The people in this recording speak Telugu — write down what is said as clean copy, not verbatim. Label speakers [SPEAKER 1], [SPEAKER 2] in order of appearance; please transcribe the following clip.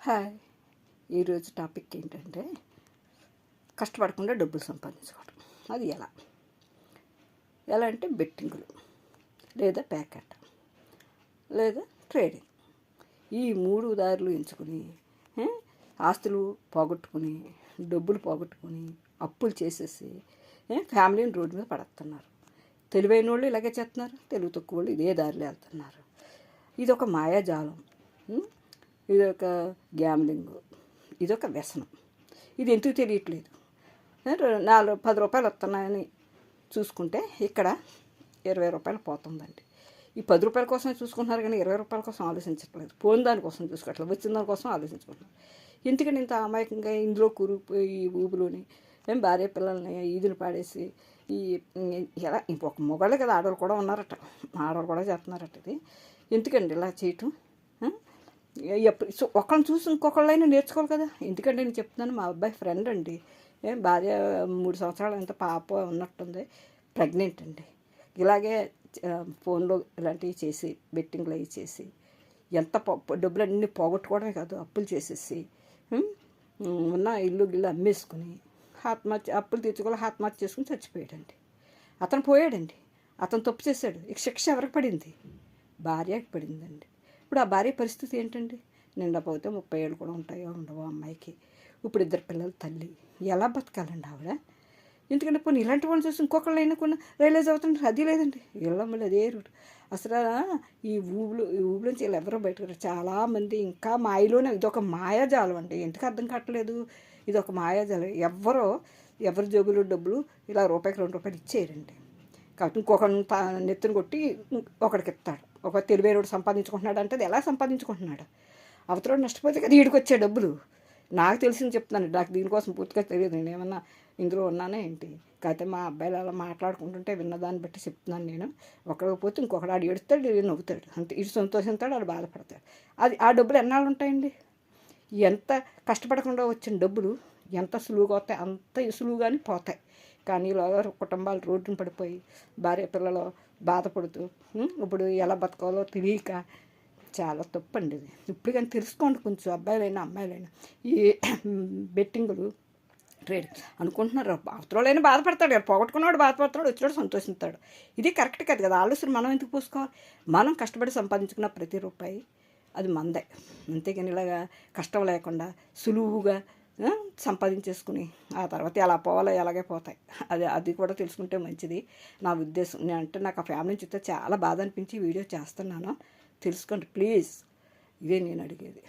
[SPEAKER 1] హాయ్. ఈరోజు టాపిక్ ఏంటంటే కష్టపడకుండా డబ్బులు సంపాదించుకోవడం. అది ఎలా ఎలా అంటే బెట్టింగులు, లేదా ప్యాకెట్, లేదా ట్రేడింగ్. ఈ మూడు దారులు ఎంచుకుని ఆస్తులు పోగొట్టుకుని, డబ్బులు పోగొట్టుకుని, అప్పులు చేసేసి ఫ్యామిలీని రోడ్డు మీద పడేస్తున్నారు. తెలివైన వాళ్ళు ఇలాగే చేస్తున్నారు, తెలివి తక్కువ వాళ్ళు ఇదే దారిలో వెళ్తున్నారు. ఇది ఒక మాయాజాలం, ఇదొక గ్యామ్లింగ్, ఇదొక వ్యసనం. ఇది ఎందుకు తెలియట్లేదు. 10 రూపాయలు వస్తున్నాయని చూసుకుంటే ఇక్కడ 20 రూపాయలు పోతుందండి. ఈ 10 రూపాయల కోసం చూసుకుంటున్నారు కానీ 20 రూపాయల కోసం ఆలోచించట్లేదు. పోయిన దానికోసం చూసుకోవట్లేదు, వచ్చిన దానికోసం ఆలోచించుకుంటున్నారు. ఎందుకంటే ఇంత అమాయకంగా ఇందులో కూరుకుపోయి ఈ ఊబులోని భార్య పిల్లల్ని ఈదులు పాడేసి ఈ ఎలా ఇంకొక మొగాళ్ళే కదా, ఆడవాళ్ళు కూడా ఉన్నారట, ఆడవాళ్ళు కూడా చేస్తున్నారట. ఇది ఎందుకండి ఇలా చేయటం? ఒకళ్ళని చూసి ఇంకొకళ్ళైనా నేర్చుకోవాలి కదా. ఎందుకంటే నేను చెప్తున్నాను, మా అబ్బాయి ఫ్రెండ్ అండి, భార్య 3 సంవత్సరాలు ఎంత పాప ఉన్నట్టుంది, ప్రెగ్నెంట్ అండి. ఇలాగే ఫోన్లో ఇలాంటివి చేసి, బెట్టింగ్లు అవి చేసి ఎంత డబ్బులన్నీ పోగొట్టుకోవడమే కాదు, అప్పులు చేసేసి ఉన్న ఇల్లు అమ్మేసుకుని అప్పులు తీర్చుకోవాలి, ఆత్మహత్య చేసుకుని చచ్చిపోయాడండి. అతను పోయాడండి, అతను తప్పు చేశాడు. ఇక శిక్ష ఎవరికి పడింది? భార్యకి పడిందండి. ఇప్పుడు ఆ భార్య పరిస్థితి ఏంటండి? నిండా పోతే 30 ఏళ్ళు కూడా ఉంటాయో ఉండవో అమ్మాయికి. ఇప్పుడు 2 పిల్లల తల్లి, ఎలా బతకాలండి ఆవిడ? ఎందుకంటే పోనీ ఇలాంటి వాళ్ళు చూసి ఇంకొకళ్ళు అయినా కొన్ని రియలైజ్ అవుతుంటారు. అది లేదండి, మళ్ళీ అదే రూట్. అసలు ఈ ఊబులోంచి వీళ్ళు ఎవరో బయటకు చాలామంది ఇంకా మాయలోనే. ఇదొక మాయాజాలం అండి. ఎందుకు అర్థం కావట్లేదు? ఇదొక మాయాజాలం. ఎవరి జోబులు డబ్బులు ఇలా రూపాయికి 2 రూపాయలు ఇచ్చేయరండి. కాబట్టి ఇంకొకరిని నెత్తిని కొట్టి ఒకడికి ఇస్తాడు. ఒక తెలివైనోడు సంపాదించుకుంటున్నాడు అంటే అది ఎలా సంపాదించుకుంటున్నాడు? అవతల నష్టపోతే కదా వీడికి వచ్చే డబ్బులు. నాకు తెలిసింది చెప్తున్నాను, నాకు దీనికోసం పూర్తిగా తెలియదు, నేను ఏమన్నా ఇందులో ఉన్నానే ఏంటి. కాకపోతే మా అబ్బాయిలు అలా మాట్లాడుకుంటుంటే విన్నదాన్ని బట్టి చెప్తున్నాను నేను. ఒకడికి పోతే ఇంకొకడు ఆడు ఏడుస్తాడు, వీడు నవ్వుతాడు, అంతే. ఇటు సంతోషిస్తాడు, ఆడు బాధపడతాడు. ఆ డబ్బులు ఎన్నాళ్ళు ఉంటాయండి? ఎంత కష్టపడకుండా వచ్చిన డబ్బులు ఎంత సులువుగా వస్తాయి, అంత సులువుగానే పోతాయి. కానీ ఇలా కుటుంబాలు రోడ్డున పడిపోయి భార్య పిల్లలు బాధపడుతూ ఇప్పుడు ఎలా బతకాలో తెలియక చాలా తప్పండి ఇది. ఇప్పుడు కానీ తెలుసుకోండి కొంచెం, అబ్బాయిలైనా అమ్మాయిలైనా. ఈ బెట్టింగులు ట్రేడ్ అనుకుంటున్నారు, అవతలైనా బాధపడతాడు కదా, పోగొట్టుకున్నాడు బాధపడతాడు, వచ్చినాడు సంతోషిస్తాడు. ఇది కరెక్ట్ కాదు కదా. ఆలోచన మనం ఎందుకు పూసుకోవాలి? మనం కష్టపడి సంపాదించుకున్న ప్రతి రూపాయి అది మందే. అంతేగాని ఇలాగా కష్టం లేకుండా సులువుగా సంపాదించేసుకుని ఆ తర్వాత ఎలా పోవాలో ఎలాగే పోతాయి. అది కూడా తెలుసుకుంటే మంచిది నా ఉద్దేశం. అంటే నాకు ఆ ఫ్యామిలీని చూస్తే చాలా బాధ అనిపించి వీడియో చేస్తున్నాను. తెలుసుకోండి ప్లీజ్. ఇదే నేను అడిగేది.